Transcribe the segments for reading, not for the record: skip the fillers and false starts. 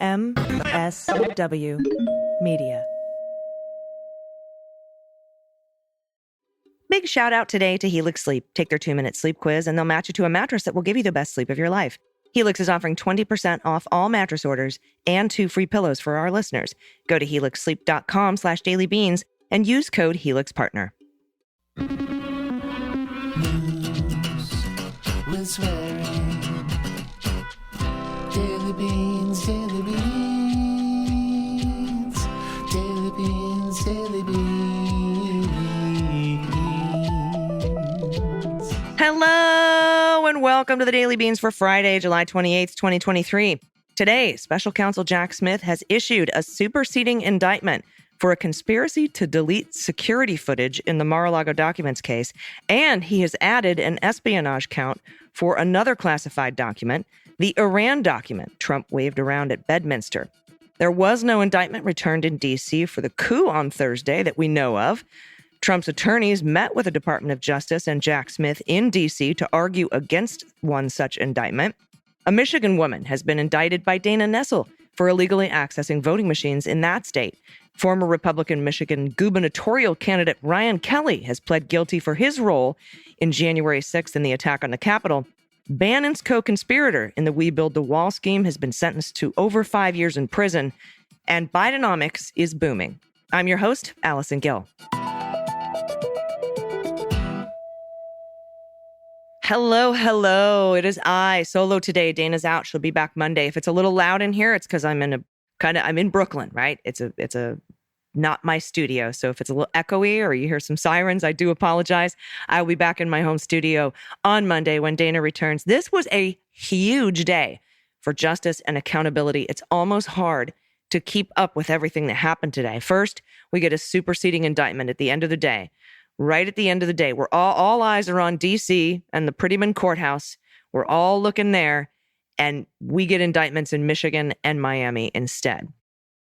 MSW Media. Big shout out today to Helix Sleep. Take their 2-minute sleep quiz and they'll match you to a mattress that will give you the best sleep of your life. Helix is offering 20% off all mattress orders and 2 free pillows for our listeners. Go to helixsleep.com/dailybeans and use code HelixPartner. News with swearing. Daily beans, daily beans. Daily beans, daily beans. Hello and welcome to the Daily Beans for Friday, July 28th, 2023. Today, special counsel Jack Smith has issued a superseding indictment for a conspiracy to delete security footage in the Mar-a-Lago documents case, and he has added an espionage count for another classified document, the Iran document Trump waved around at Bedminster. There was no indictment returned in D.C. for the coup on Thursday that we know of. Trump's attorneys met with the Department of Justice and Jack Smith in D.C. to argue against one such indictment. A Michigan woman has been indicted by Dana Nessel for illegally accessing voting machines in that state. Former Republican Michigan gubernatorial candidate Ryan Kelley has pled guilty for his role in January 6th in the attack on the Capitol. Bannon's co-conspirator in the We Build the Wall scheme has been sentenced to over 5 years in prison, and Bidenomics is booming. I'm your host, Allison Gill. Hello. It is I, solo today. Dana's out. She'll be back Monday. If it's a little loud in here, it's because I'm in Brooklyn, right? It's not my studio. So if it's a little echoey or you hear some sirens, I do apologize. I will be back in my home studio on Monday when Dana returns. This was a huge day for justice and accountability. It's almost hard to keep up with everything that happened today. First, we get a superseding indictment at the end of the day. Right at the end of the day, where all eyes are on D.C. and the Prettyman Courthouse. We're all looking there, and we get indictments in Michigan and Miami instead.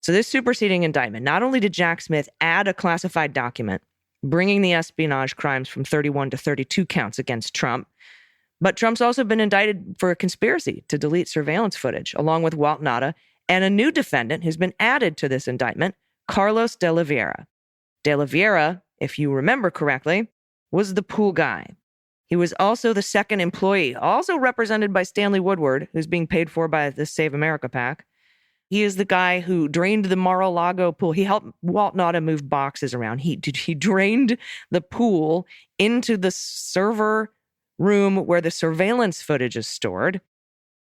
So this superseding indictment, not only did Jack Smith add a classified document, bringing the espionage crimes from 31 to 32 counts against Trump, but Trump's also been indicted for a conspiracy to delete surveillance footage, along with Walt Nauta, and a new defendant who's been added to this indictment, Carlos de la Vieira. De la Vieira, if you remember correctly, was the pool guy. He was also the second employee, also represented by Stanley Woodward, who's being paid for by the Save America PAC. He is the guy who drained the Mar-a-Lago pool. He helped Walt Nauta move boxes around. He drained the pool into the server room where the surveillance footage is stored.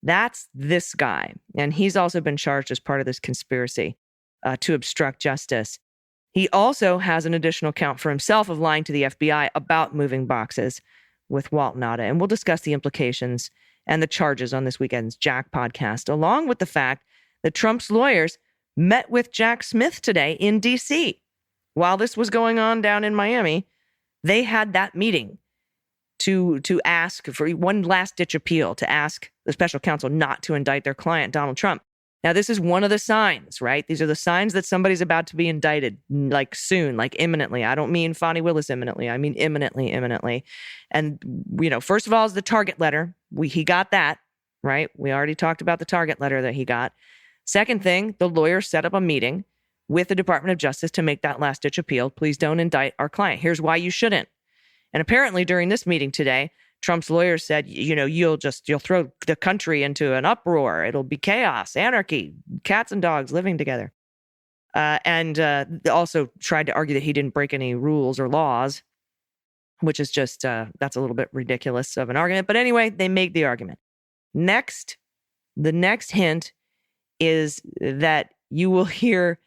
That's this guy. And he's also been charged as part of this conspiracy to obstruct justice. He also has an additional count for himself of lying to the FBI about moving boxes with Walt Nauta. And we'll discuss the implications and the charges on this weekend's Jack podcast, along with the fact that Trump's lawyers met with Jack Smith today in D.C. While this was going on down in Miami, they had that meeting to ask for one last-ditch appeal, to ask the special counsel not to indict their client, Donald Trump. Now, this is one of the signs, right? These are the signs that somebody's about to be indicted, like soon, like imminently. I don't mean Fonnie Willis imminently. I mean imminently. And, first of all is the target letter. He got that, right? We already talked about the target letter that he got. Second thing, the lawyer set up a meeting with the Department of Justice to make that last-ditch appeal. Please don't indict our client. Here's why you shouldn't. And apparently during this meeting today, Trump's lawyers said, you'll throw the country into an uproar. It'll be chaos, anarchy, cats and dogs living together. And also tried to argue that he didn't break any rules or laws, which is just, that's a little bit ridiculous of an argument. But anyway, they made the argument. The next hint is that you will hear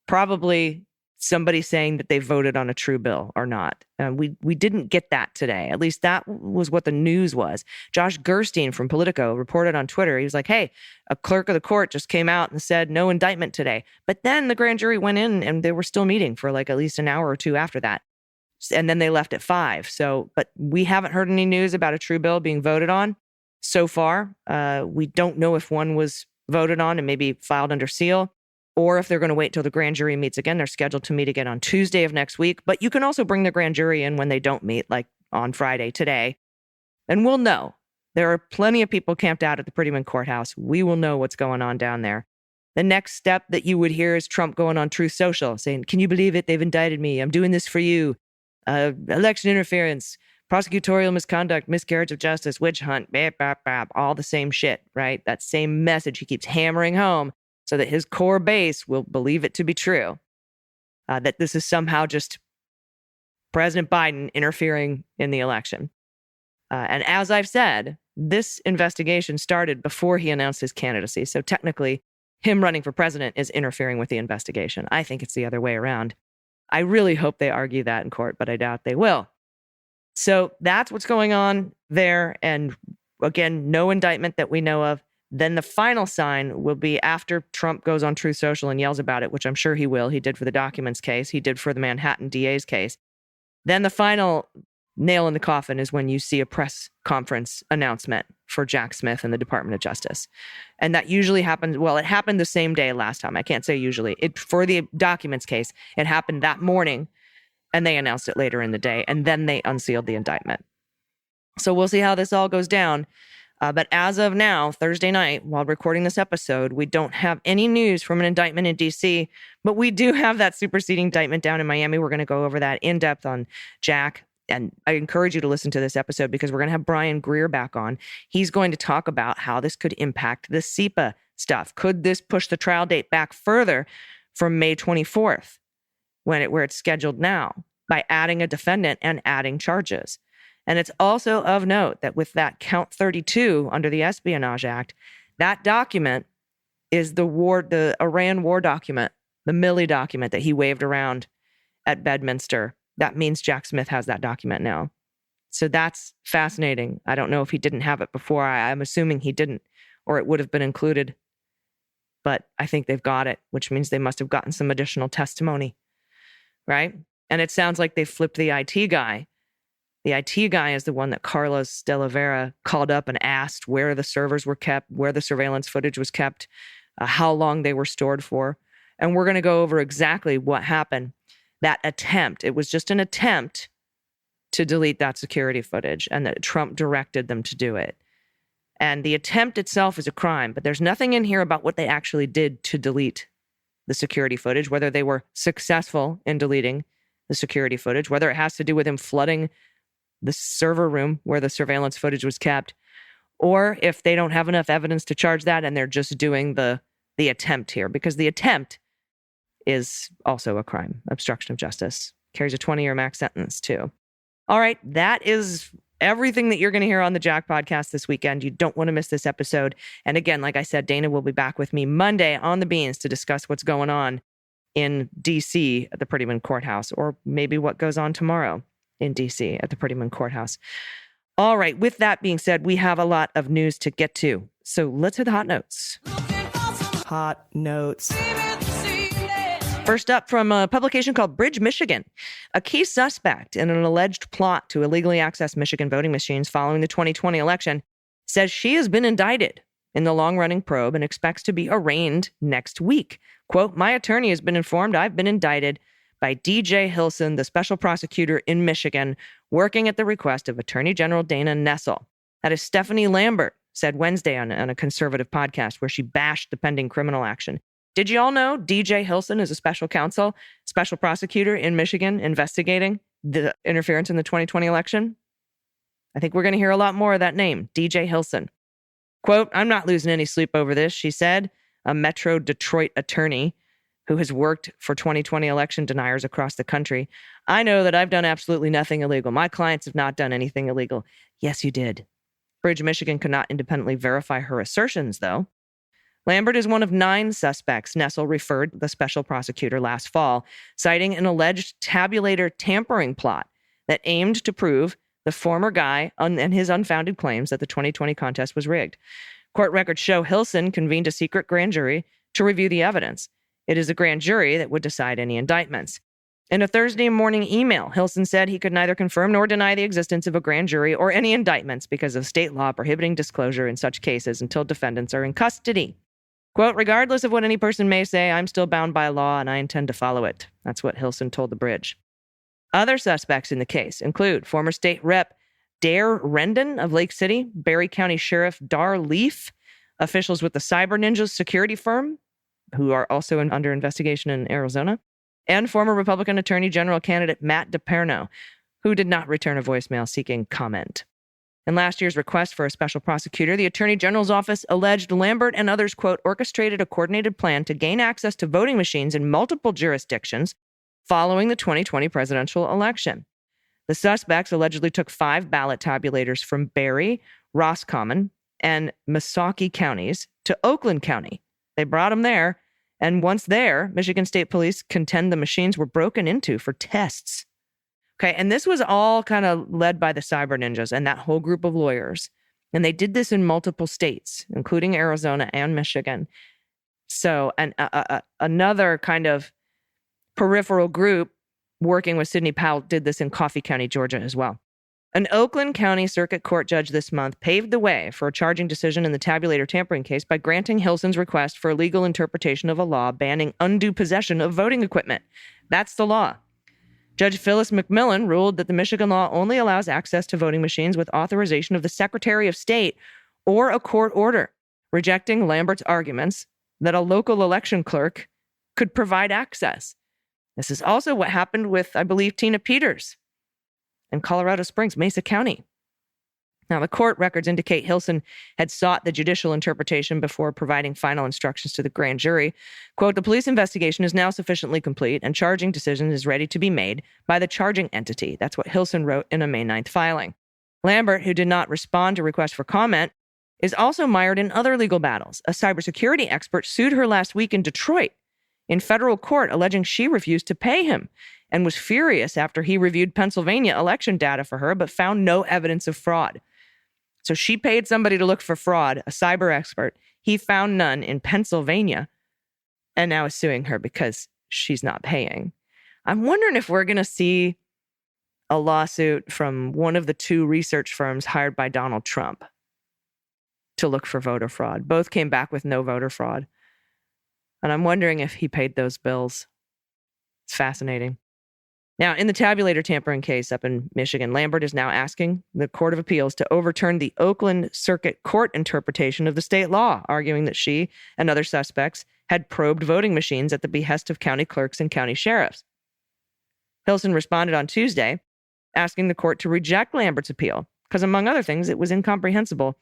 probably somebody saying that they voted on a true bill or not. We didn't get that today. At least that was what the news was. Josh Gerstein from Politico reported on Twitter. He was like, hey, a clerk of the court just came out and said no indictment today. But then the grand jury went in and they were still meeting for like at least an hour or two after that. And then they left at 5. But we haven't heard any news about a true bill being voted on so far. We don't know if one was voted on and maybe filed under seal, or if they're going to wait till the grand jury meets again. They're scheduled to meet again on Tuesday of next week. But you can also bring the grand jury in when they don't meet, like on Friday today. And we'll know. There are plenty of people camped out at the Prettyman Courthouse. We will know what's going on down there. The next step that you would hear is Trump going on Truth Social saying, can you believe it? They've indicted me. I'm doing this for you. Election interference, prosecutorial misconduct, miscarriage of justice, witch hunt, bap, bap, bap, all the same shit, right? That same message he keeps hammering home so that his core base will believe it to be true. That this is somehow just President Biden interfering in the election. And as I've said, this investigation started before he announced his candidacy. So technically, him running for president is interfering with the investigation. I think it's the other way around. I really hope they argue that in court, but I doubt they will. So that's what's going on there. And again, no indictment that we know of. Then the final sign will be after Trump goes on Truth Social and yells about it, which I'm sure he will. He did for the documents case. He did for the Manhattan DA's case. Then the final nail in the coffin is when you see a press conference announcement for Jack Smith and the Department of Justice. And that usually happens, well, it happened the same day last time. I can't say usually. For the documents case, it happened that morning, and they announced it later in the day, and then they unsealed the indictment. So we'll see how this all goes down. But as of now, Thursday night, while recording this episode, we don't have any news from an indictment in D.C., but we do have that superseding indictment down in Miami. We're going to go over that in depth on Jack. And I encourage you to listen to this episode because we're going to have Brian Greer back on. He's going to talk about how this could impact the SEPA stuff. Could this push the trial date back further from May 24th, where it's scheduled now, by adding a defendant and adding charges? And it's also of note that with that count 32 under the Espionage Act, that document is the Iran war document, the Milley document that he waved around at Bedminster. That means Jack Smith has that document now. So that's fascinating. I don't know if he didn't have it before. I'm assuming he didn't, or it would have been included. But I think they've got it, which means they must have gotten some additional testimony, right? And it sounds like they flipped the IT guy. The IT guy is the one that Carlos de la Vera called up and asked where the servers were kept, where the surveillance footage was kept, how long they were stored for. And we're going to go over exactly what happened. That attempt, it was just an attempt to delete that security footage, and that Trump directed them to do it. And the attempt itself is a crime, but there's nothing in here about what they actually did to delete the security footage, whether they were successful in deleting the security footage, whether it has to do with him flooding the server room where the surveillance footage was kept, or if they don't have enough evidence to charge that and they're just doing the attempt here, because the attempt is also a crime. Obstruction of justice carries a 20-year max sentence too. All right, that is everything that you're going to hear on the Jack podcast this weekend. You don't want to miss this episode. And again, like I said, Dana will be back with me Monday on the Beans to discuss what's going on in D.C. at the Prettyman Courthouse, or maybe what goes on tomorrow in D.C. at the Prettyman Courthouse. All right, with that being said, we have a lot of news to get to. So let's hit the hot notes. Hot notes. First up, from a publication called Bridge, Michigan, a key suspect in an alleged plot to illegally access Michigan voting machines following the 2020 election says she has been indicted in the long-running probe and expects to be arraigned next week. Quote, my attorney has been informed I've been indicted by DJ Hilson, the special prosecutor in Michigan, working at the request of Attorney General Dana Nessel. That is Stephanie Lambert said Wednesday on a conservative podcast where she bashed the pending criminal action. Did you all know DJ Hilson is a special counsel, special prosecutor in Michigan investigating the interference in the 2020 election? I think we're going to hear a lot more of that name, DJ Hilson. Quote, I'm not losing any sleep over this, she said, a Metro Detroit attorney who has worked for 2020 election deniers across the country. I know that I've done absolutely nothing illegal. My clients have not done anything illegal. Yes, you did. Bridge, Michigan could not independently verify her assertions, though. Lambert is one of 9 suspects Nessel referred the special prosecutor last fall, citing an alleged tabulator tampering plot that aimed to prove the former guy and his unfounded claims that the 2020 contest was rigged. Court records show Hilson convened a secret grand jury to review the evidence. It is the grand jury that would decide any indictments. In a Thursday morning email, Hilson said he could neither confirm nor deny the existence of a grand jury or any indictments because of state law prohibiting disclosure in such cases until defendants are in custody. Quote, regardless of what any person may say, I'm still bound by law and I intend to follow it. That's what Hilson told The Bridge. Other suspects in the case include former state rep Dare Rendon of Lake City, Berry County Sheriff Dar Leaf, officials with the Cyber Ninjas security firm, who are also under investigation in Arizona, and former Republican Attorney General candidate Matt DePerno, who did not return a voicemail seeking comment. In last year's request for a special prosecutor, the Attorney General's office alleged Lambert and others, quote, orchestrated a coordinated plan to gain access to voting machines in multiple jurisdictions following the 2020 presidential election. The suspects allegedly took 5 ballot tabulators from Barry, Roscommon, and Missaukee counties to Oakland County. They brought them there, and once there, Michigan State Police contend the machines were broken into for tests. Okay, and this was all kind of led by the cyber ninjas and that whole group of lawyers. And they did this in multiple states, including Arizona and Michigan. So another kind of peripheral group working with Sidney Powell did this in Coffee County, Georgia as well. An Oakland County Circuit Court judge this month paved the way for a charging decision in the tabulator tampering case by granting Hilson's request for a legal interpretation of a law banning undue possession of voting equipment. That's the law. Judge Phyllis McMillan ruled that the Michigan law only allows access to voting machines with authorization of the Secretary of State or a court order, rejecting Lambert's arguments that a local election clerk could provide access. This is also what happened with, I believe, Tina Peters in Colorado Springs, Mesa County. Now, the court records indicate Hilson had sought the judicial interpretation before providing final instructions to the grand jury. Quote, the police investigation is now sufficiently complete and charging decision is ready to be made by the charging entity. That's what Hilson wrote in a May 9th filing. Lambert, who did not respond to requests for comment, is also mired in other legal battles. A cybersecurity expert sued her last week in Detroit in federal court, alleging she refused to pay him and was furious after he reviewed Pennsylvania election data for her but found no evidence of fraud. So she paid somebody to look for fraud, a cyber expert. He found none in Pennsylvania and now is suing her because she's not paying. I'm wondering if we're going to see a lawsuit from one of the 2 research firms hired by Donald Trump to look for voter fraud. Both came back with no voter fraud. And I'm wondering if he paid those bills. It's fascinating. Now, in the tabulator tampering case up in Michigan, Lambert is now asking the Court of Appeals to overturn the Oakland Circuit Court interpretation of the state law, arguing that she and other suspects had probed voting machines at the behest of county clerks and county sheriffs. Hilson responded on Tuesday, asking the court to reject Lambert's appeal, because among other things, it was incomprehensible,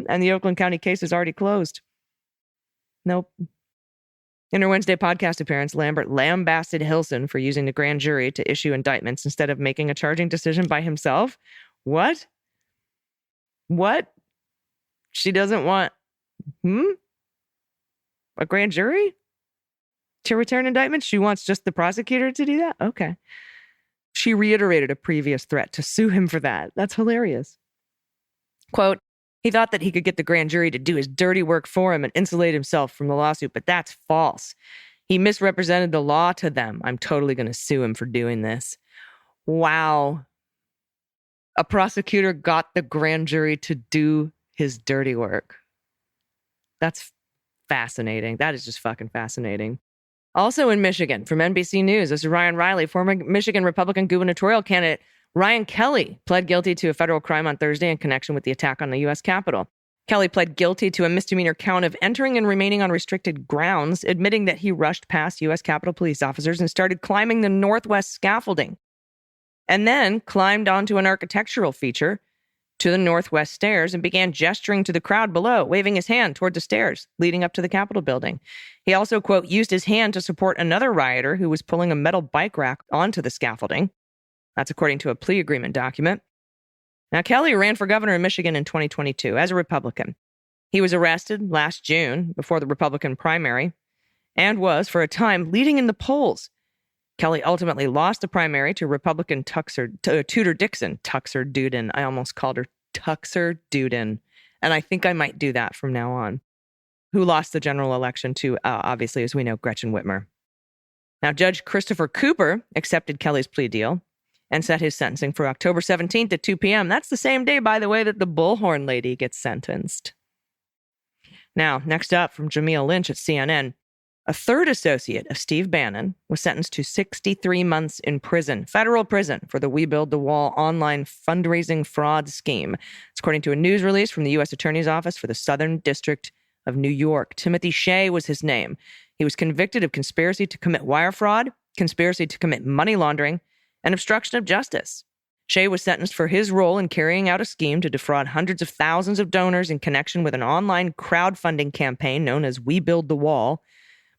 and the Oakland County case is already closed. Nope. In her Wednesday podcast appearance, Lambert lambasted Hilson for using the grand jury to issue indictments instead of making a charging decision by himself. What? She doesn't want, a grand jury to return indictments? She wants just the prosecutor to do that? Okay. She reiterated a previous threat to sue him for that. That's hilarious. Quote, he thought that he could get the grand jury to do his dirty work for him and insulate himself from the lawsuit, but that's false. He misrepresented the law to them. I'm totally going to sue him for doing this. Wow. A prosecutor got the grand jury to do his dirty work. That's fascinating. That is just fucking fascinating. Also in Michigan, from NBC News, this is Ryan Riley, former Michigan Republican gubernatorial candidate Ryan Kelley pled guilty to a federal crime on Thursday in connection with the attack on the U.S. Capitol. Kelley pled guilty to a misdemeanor count of entering and remaining on restricted grounds, admitting that he rushed past U.S. Capitol police officers and started climbing the northwest scaffolding, and then climbed onto an architectural feature to the northwest stairs and began gesturing to the crowd below, waving his hand toward the stairs leading up to the Capitol building. He also, quote, used his hand to support another rioter who was pulling a metal bike rack onto the scaffolding. That's according to a plea agreement document. Now, Kelley ran for governor in Michigan in 2022 as a Republican. He was arrested last June before the Republican primary and was, for a time, leading in the polls. Kelley ultimately lost the primary to Republican Tudor Dixon. Tuxer Duden. I almost called her Tuxer Duden. And I think I might do that from now on. Who lost the general election to, obviously, as we know, Gretchen Whitmer. Now, Judge Christopher Cooper accepted Kelley's plea deal and set his sentencing for October 17th at 2 p.m. That's the same day, by the way, that the Bullhorn lady gets sentenced. Now, next up from Jameel Lynch at CNN, a third associate of Steve Bannon was sentenced to 63 months in prison, federal prison, for the We Build the Wall online fundraising fraud scheme. It's according to a news release from the U.S. Attorney's Office for the Southern District of New York. Timothy Shea was his name. He was convicted of conspiracy to commit wire fraud, conspiracy to commit money laundering, and obstruction of justice. Shea was sentenced for his role in carrying out a scheme to defraud hundreds of thousands of donors in connection with an online crowdfunding campaign known as We Build the Wall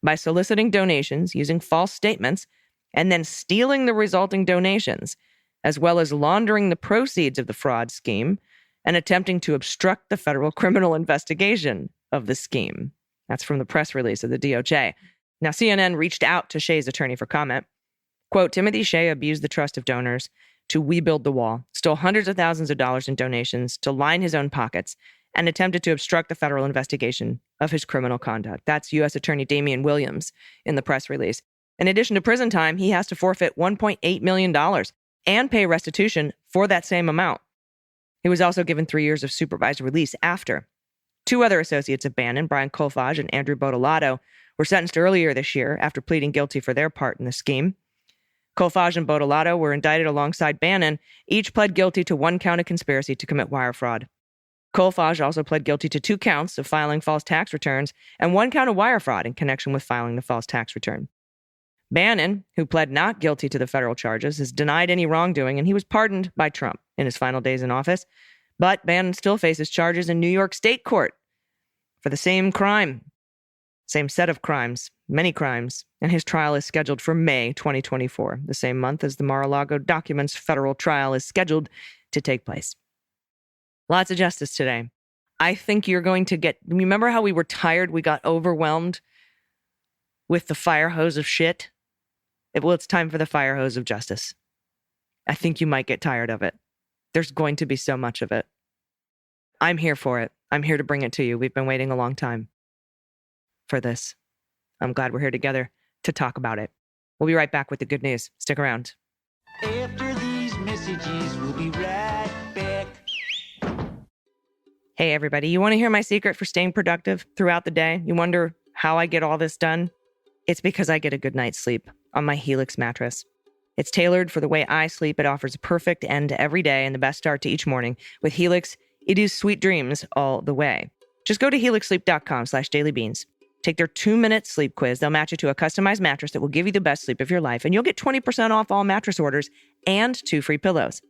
by soliciting donations using false statements and then stealing the resulting donations, as well as laundering the proceeds of the fraud scheme and attempting to obstruct the federal criminal investigation of the scheme. That's from the press release of the DOJ. Now, CNN reached out to Shea's attorney for comment. Quote, Timothy Shea abused the trust of donors to We Build the Wall, stole hundreds of thousands of dollars in donations to line his own pockets, and attempted to obstruct the federal investigation of his criminal conduct. That's U.S. Attorney Damian Williams in the press release. In addition to prison time, he has to forfeit $1.8 million and pay restitution for that same amount. He was also given 3 years of supervised release after. 2 other associates of Bannon, Brian Kolfage and Andrew Bottolato, were sentenced earlier this year after pleading guilty for their part in the scheme. Kolfage and Bottolato were indicted alongside Bannon, each pled guilty to 1 count of conspiracy to commit wire fraud. Kolfage also pled guilty to 2 counts of filing false tax returns and 1 count of wire fraud in connection with filing the false tax return. Bannon, who pled not guilty to the federal charges, has denied any wrongdoing, and he was pardoned by Trump in his final days in office. But Bannon still faces charges in New York State court for the same crime, same set of crimes, many crimes, and his trial is scheduled for May 2024, the same month as the Mar-a-Lago documents federal trial is scheduled to take place. Lots of justice today. I think you're going to remember how we were tired, we got overwhelmed with the fire hose of shit? Well, it's time for the fire hose of justice. I think you might get tired of it. There's going to be so much of it. I'm here for it. I'm here to bring it to you. We've been waiting a long time for this. I'm glad we're here together to talk about it. We'll be right back with the good news. Stick around. After these messages, we'll be right back. Hey, everybody. You want to hear my secret for staying productive throughout the day? You wonder how I get all this done? It's because I get a good night's sleep on my Helix mattress. It's tailored for the way I sleep. It offers a perfect end to every day and the best start to each morning. With Helix, it is sweet dreams all the way. Just go to helixsleep.com/dailybeans. Take their 2-minute sleep quiz. They'll match you to a customized mattress that will give you the best sleep of your life, and you'll get 20% off all mattress orders and 2 free pillows.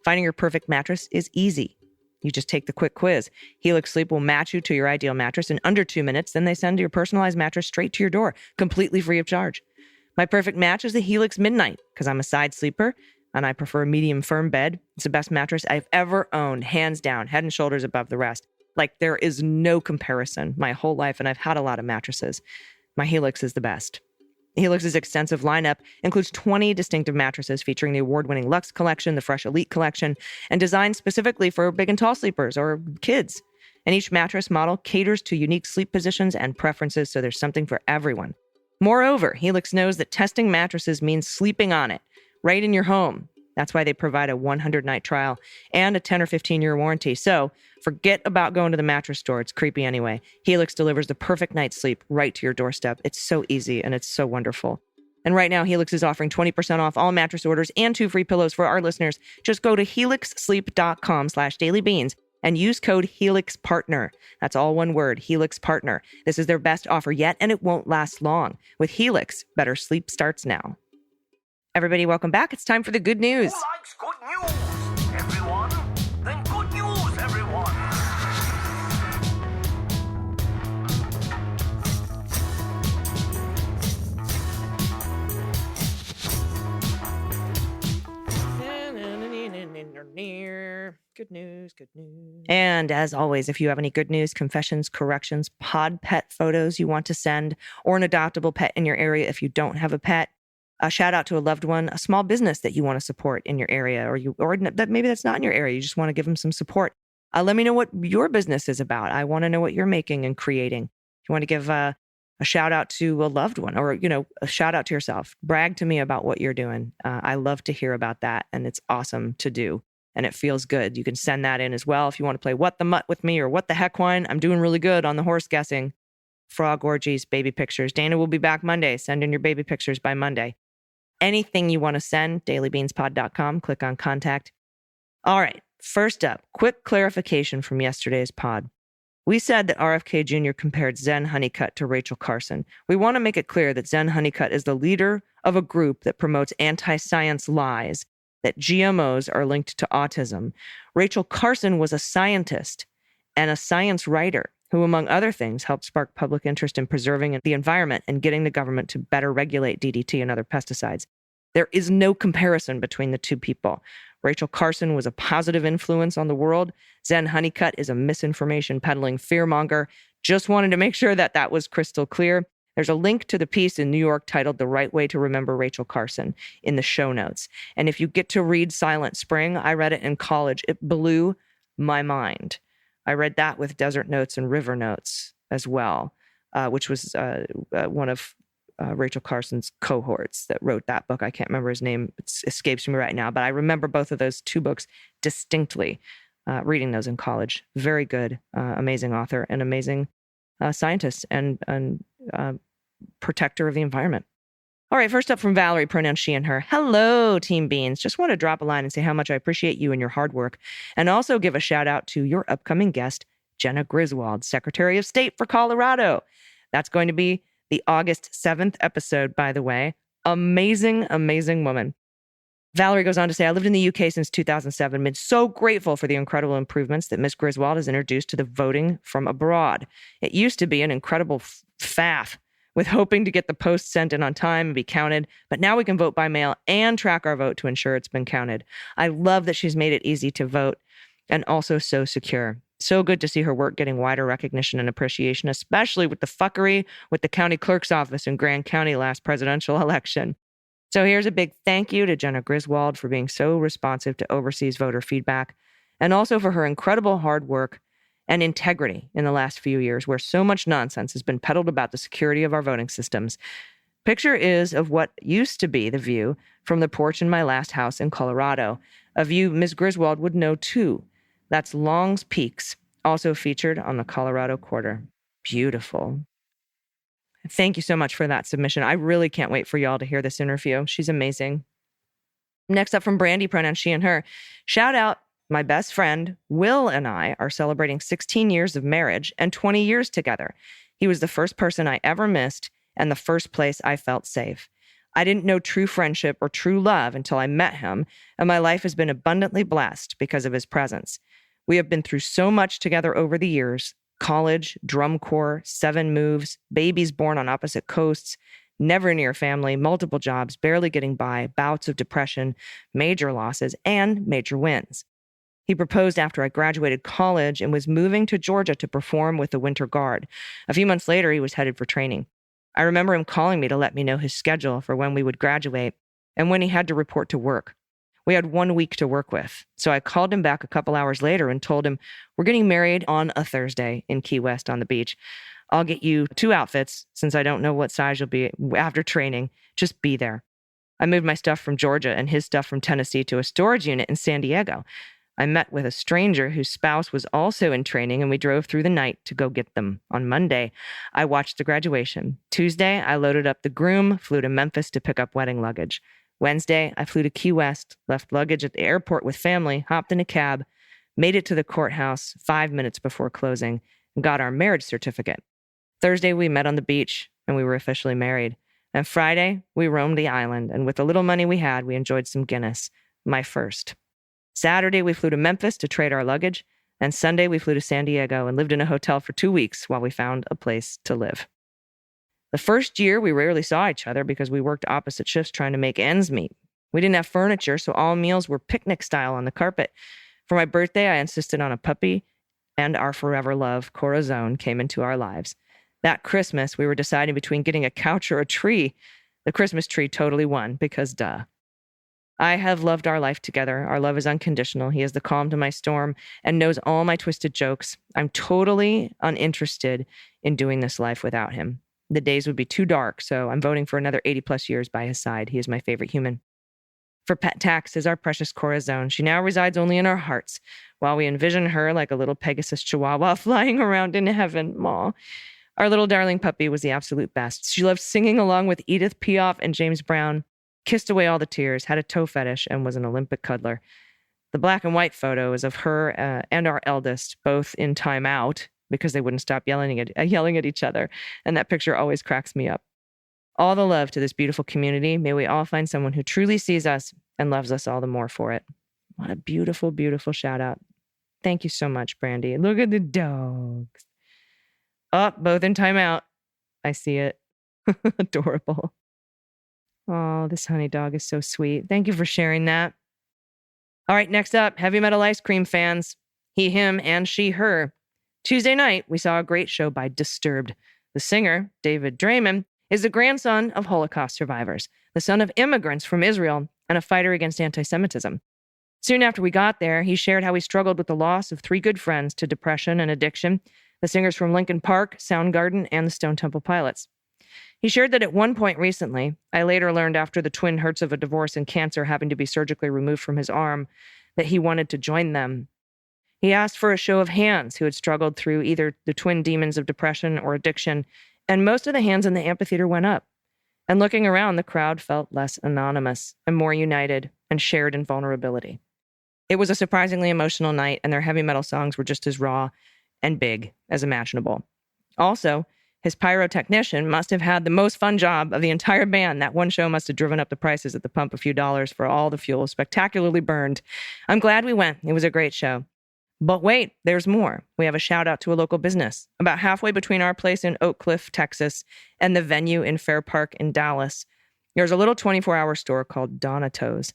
Finding your perfect mattress is easy. You just take the quick quiz. Helix Sleep will match you to your ideal mattress in under 2 minutes. Then they send your personalized mattress straight to your door, completely free of charge. My perfect match is the Helix Midnight because I'm a side sleeper and I prefer a medium firm bed. It's the best mattress I've ever owned, hands down, head and shoulders above the rest. Like there is no comparison my whole life, and I've had a lot of mattresses. My Helix is the best. Helix's extensive lineup includes 20 distinctive mattresses featuring the award-winning Luxe Collection, the Fresh Elite Collection, and designed specifically for big and tall sleepers or kids. And each mattress model caters to unique sleep positions and preferences, so there's something for everyone. Moreover, Helix knows that testing mattresses means sleeping on it, right in your home. That's why they provide a 100-night trial and a 10 or 15-year warranty. So forget about going to the mattress store. It's creepy anyway. Helix delivers the perfect night's sleep right to your doorstep. It's so easy and it's so wonderful. And right now, Helix is offering 20% off all mattress orders and 2 free pillows for our listeners. Just go to helixsleep.com/dailybeans and use code HelixPartner. That's all one word, HelixPartner. This is their best offer yet, and it won't last long. With Helix, better sleep starts now. Everybody, welcome back. It's time for the good news. Who likes good news, everyone? Then good news, everyone. Good news, good news. And as always, if you have any good news, confessions, corrections, pod pet photos you want to send, or an adoptable pet in your area if you don't have a pet, a shout out to a loved one, a small business that you want to support in your area, or that maybe that's not in your area. You just want to give them some support. Let me know what your business is about. I want to know what you're making and creating. If you want to give a shout out to a loved one, or a shout out to yourself, brag to me about what you're doing. I love to hear about that, and it's awesome to do, and it feels good. You can send that in as well if you want to play What the Mutt with me or What the Heck Wine. I'm doing really good on the horse guessing, frog orgies, baby pictures. Dana will be back Monday. Send in your baby pictures by Monday. Anything you want to send, dailybeanspod.com, click on contact. All right, first up, quick clarification from yesterday's pod. We said that RFK Jr. compared Zen Honeycutt to Rachel Carson. We want to make it clear that Zen Honeycutt is the leader of a group that promotes anti-science lies, that GMOs are linked to autism. Rachel Carson was a scientist and a science writer who, among other things, helped spark public interest in preserving the environment and getting the government to better regulate DDT and other pesticides. There is no comparison between the two people. Rachel Carson was a positive influence on the world. Zen Honeycutt is a misinformation peddling fearmonger. Just wanted to make sure that that was crystal clear. There's a link to the piece in New York titled The Right Way to Remember Rachel Carson in the show notes. And if you get to read Silent Spring, I read it in college. It blew my mind. I read that with Desert Notes and River Notes as well, which was one of Rachel Carson's cohorts that wrote that book. I can't remember his name. It escapes me right now, but I remember both of those two books distinctly, reading those in college. Very good, amazing author and amazing scientist and protector of the environment. All right, first up from Valerie, pronouns she and her. Hello, Team Beans. Just want to drop a line and say how much I appreciate you and your hard work, and also give a shout out to your upcoming guest, Jenna Griswold, Secretary of State for Colorado. That's going to be the August 7th episode, by the way. Amazing, amazing woman. Valerie goes on to say, I lived in the UK since 2007. Been so grateful for the incredible improvements that Ms. Griswold has introduced to the voting from abroad. It used to be an incredible faff with hoping to get the post sent in on time and be counted, but now we can vote by mail and track our vote to ensure it's been counted. I love that she's made it easy to vote and also so secure. So good to see her work getting wider recognition and appreciation, especially with the fuckery with the county clerk's office in Grand County last presidential election. So here's a big thank you to Jenna Griswold for being so responsive to overseas voter feedback, and also for her incredible hard work and integrity in the last few years, where so much nonsense has been peddled about the security of our voting systems. Picture is of what used to be the view from the porch in my last house in Colorado, a view Ms. Griswold would know too. That's Long's Peaks, also featured on the Colorado Quarter. Beautiful. Thank you so much for that submission. I really can't wait for y'all to hear this interview. She's amazing. Next up from Brandy, pronouns she and her. Shout out, my best friend, Will, and I are celebrating 16 years of marriage and 20 years together. He was the first person I ever missed and the first place I felt safe. I didn't know true friendship or true love until I met him, and my life has been abundantly blessed because of his presence. We have been through so much together over the years: college, drum corps, 7 moves, babies born on opposite coasts, never near family, multiple jobs, barely getting by, bouts of depression, major losses, and major wins. He proposed after I graduated college and was moving to Georgia to perform with the Winter Guard. A few months later, he was headed for training. I remember him calling me to let me know his schedule for when we would graduate and when he had to report to work. We had 1 week to work with, so I called him back a couple hours later and told him, we're getting married on a Thursday in Key West on the beach. I'll get you 2 outfits since I don't know what size you'll be after training. Just be there. I moved my stuff from Georgia and his stuff from Tennessee to a storage unit in San Diego. I met with a stranger whose spouse was also in training, and we drove through the night to go get them. On Monday, I watched the graduation. Tuesday, I loaded up the groom, flew to Memphis to pick up wedding luggage. Wednesday, I flew to Key West, left luggage at the airport with family, hopped in a cab, made it to the courthouse 5 minutes before closing, and got our marriage certificate. Thursday, we met on the beach, and we were officially married. And Friday, we roamed the island, and with the little money we had, we enjoyed some Guinness, my first. Saturday, we flew to Memphis to trade our luggage, and Sunday, we flew to San Diego and lived in a hotel for 2 weeks while we found a place to live. The first year, we rarely saw each other because we worked opposite shifts trying to make ends meet. We didn't have furniture, so all meals were picnic style on the carpet. For my birthday, I insisted on a puppy, and our forever love, Corazon, came into our lives. That Christmas, we were deciding between getting a couch or a tree. The Christmas tree totally won, because duh. I have loved our life together. Our love is unconditional. He is the calm to my storm and knows all my twisted jokes. I'm totally uninterested in doing this life without him. The days would be too dark, so I'm voting for another 80 plus years by his side. He is my favorite human. For pet tax is our precious Corazon. She now resides only in our hearts, while we envision her like a little Pegasus Chihuahua flying around in heaven. Aw. Our little darling puppy was the absolute best. She loved singing along with Edith Piaf and James Brown, kissed away all the tears, had a toe fetish, and was an Olympic cuddler. The black and white photo is of her and our eldest, both in time out, because they wouldn't stop yelling at each other. And that picture always cracks me up. All the love to this beautiful community. May we all find someone who truly sees us and loves us all the more for it. What a beautiful, beautiful shout out. Thank you so much, Brandy. Look at the dogs. Oh, both in timeout. I see it. Adorable. Oh, this honey dog is so sweet. Thank you for sharing that. All right, next up, heavy metal ice cream fans. He, him, and she, her. Tuesday night, we saw a great show by Disturbed. The singer, David Draymond, is the grandson of Holocaust survivors, the son of immigrants from Israel, and a fighter against anti-Semitism. Soon after we got there, he shared how he struggled with the loss of 3 good friends to depression and addiction, the singers from Linkin Park, Soundgarden, and the Stone Temple Pilots. He shared that at one point recently, I later learned after the twin hurts of a divorce and cancer having to be surgically removed from his arm, that he wanted to join them. He asked for a show of hands who had struggled through either the twin demons of depression or addiction, and most of the hands in the amphitheater went up. And looking around, the crowd felt less anonymous and more united and shared in vulnerability. It was a surprisingly emotional night, and their heavy metal songs were just as raw and big as imaginable. Also, his pyrotechnician must have had the most fun job of the entire band. That one show must have driven up the prices at the pump a few dollars for all the fuel spectacularly burned. I'm glad we went. It was a great show. But wait, there's more. We have a shout out to a local business about halfway between our place in Oak Cliff, Texas, and the venue in Fair Park in Dallas. There's a little 24-hour store called Donato's.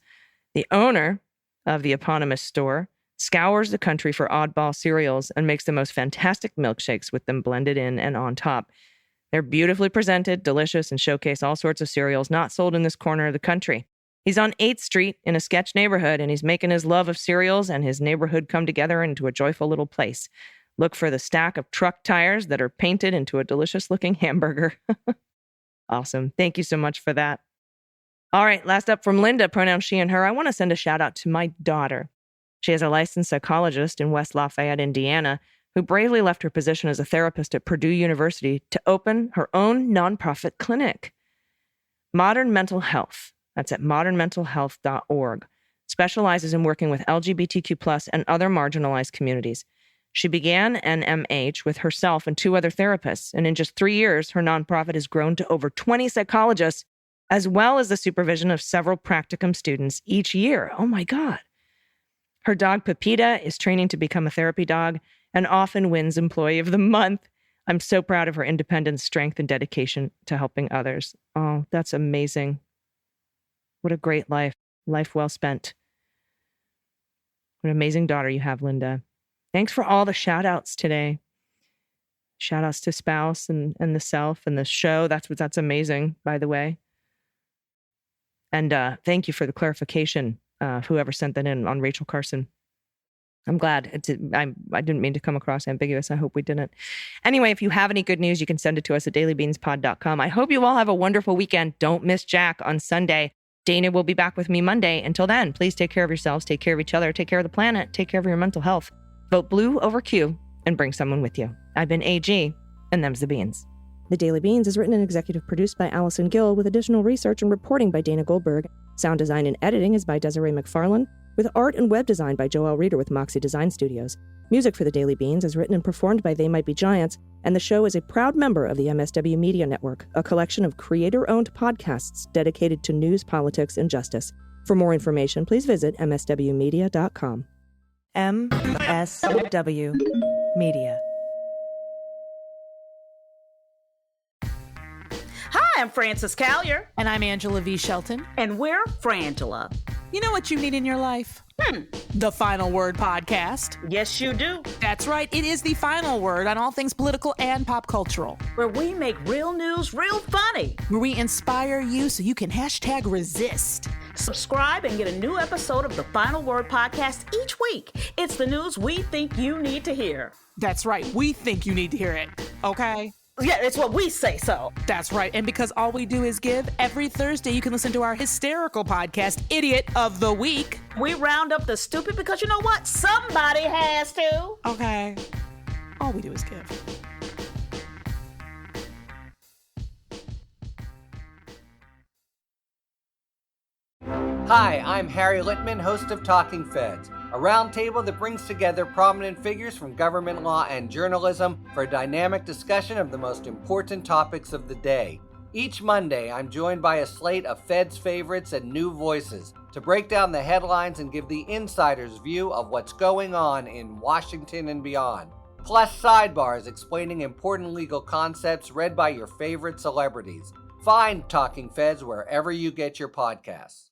The owner of the eponymous store scours the country for oddball cereals and makes the most fantastic milkshakes with them blended in and on top. They're beautifully presented, delicious, and showcase all sorts of cereals not sold in this corner of the country. He's on 8th Street in a sketch neighborhood, and he's making his love of cereals and his neighborhood come together into a joyful little place. Look for the stack of truck tires that are painted into a delicious-looking hamburger. Awesome. Thank you so much for that. All right, last up from Linda, pronouns she and her. I want to send a shout-out to my daughter. She is a licensed psychologist in West Lafayette, Indiana, who bravely left her position as a therapist at Purdue University to open her own nonprofit clinic. Modern Mental Health, that's at modernmentalhealth.org, specializes in working with LGBTQ+ and other marginalized communities. She began NMH with herself and 2 other therapists, and in just 3 years, her nonprofit has grown to over 20 psychologists, as well as the supervision of several practicum students each year. Oh my God. Her dog Pepita is training to become a therapy dog and often wins Employee of the Month. I'm so proud of her independence, strength, and dedication to helping others. Oh, that's amazing. What a great life. Life well spent. What an amazing daughter you have, Linda. Thanks for all the shout outs today. Shout outs to spouse and the self and the show. That's amazing, by the way. And thank you for the clarification, whoever sent that in on Rachel Carson. I'm glad. I didn't mean to come across ambiguous. I hope we didn't. Anyway, if you have any good news, you can send it to us at dailybeanspod.com. I hope you all have a wonderful weekend. Don't miss Jack on Sunday. Dana will be back with me Monday. Until then, please take care of yourselves, take care of each other, take care of the planet, take care of your mental health. Vote blue over Q and bring someone with you. I've been AG, and them's the beans. The Daily Beans is written and executive produced by Allison Gill with additional research and reporting by Dana Goldberg. Sound design and editing is by Desiree McFarlane, with art and web design by Joelle Reeder with Moxie Design Studios. Music for The Daily Beans is written and performed by They Might Be Giants, and the show is a proud member of the MSW Media Network, a collection of creator-owned podcasts dedicated to news, politics, and justice. For more information, please visit mswmedia.com. MSW Media. Hi, I'm Frances Callier. And I'm Angela V. Shelton. And we're Frangela. You know what you need in your life? The Final Word podcast. Yes, you do. That's right. It is the final word on all things political and pop cultural. Where we make real news real funny. Where we inspire you so you can #resist. Subscribe and get a new episode of the Final Word podcast each week. It's the news we think you need to hear. That's right. We think you need to hear it. Okay? Yeah, it's what we say so. That's right. And because all we do is give, every Thursday you can listen to our hysterical podcast, Idiot of the Week. We round up the stupid because you know what? Somebody has to. Okay. All we do is give. Hi, I'm Harry Littman, host of Talking Feds. a roundtable that brings together prominent figures from government law and journalism for a dynamic discussion of the most important topics of the day. Each Monday, I'm joined by a slate of Fed's favorites and new voices to break down the headlines and give the insider's view of what's going on in Washington and beyond. Plus sidebars explaining important legal concepts read by your favorite celebrities. Find Talking Feds wherever you get your podcasts.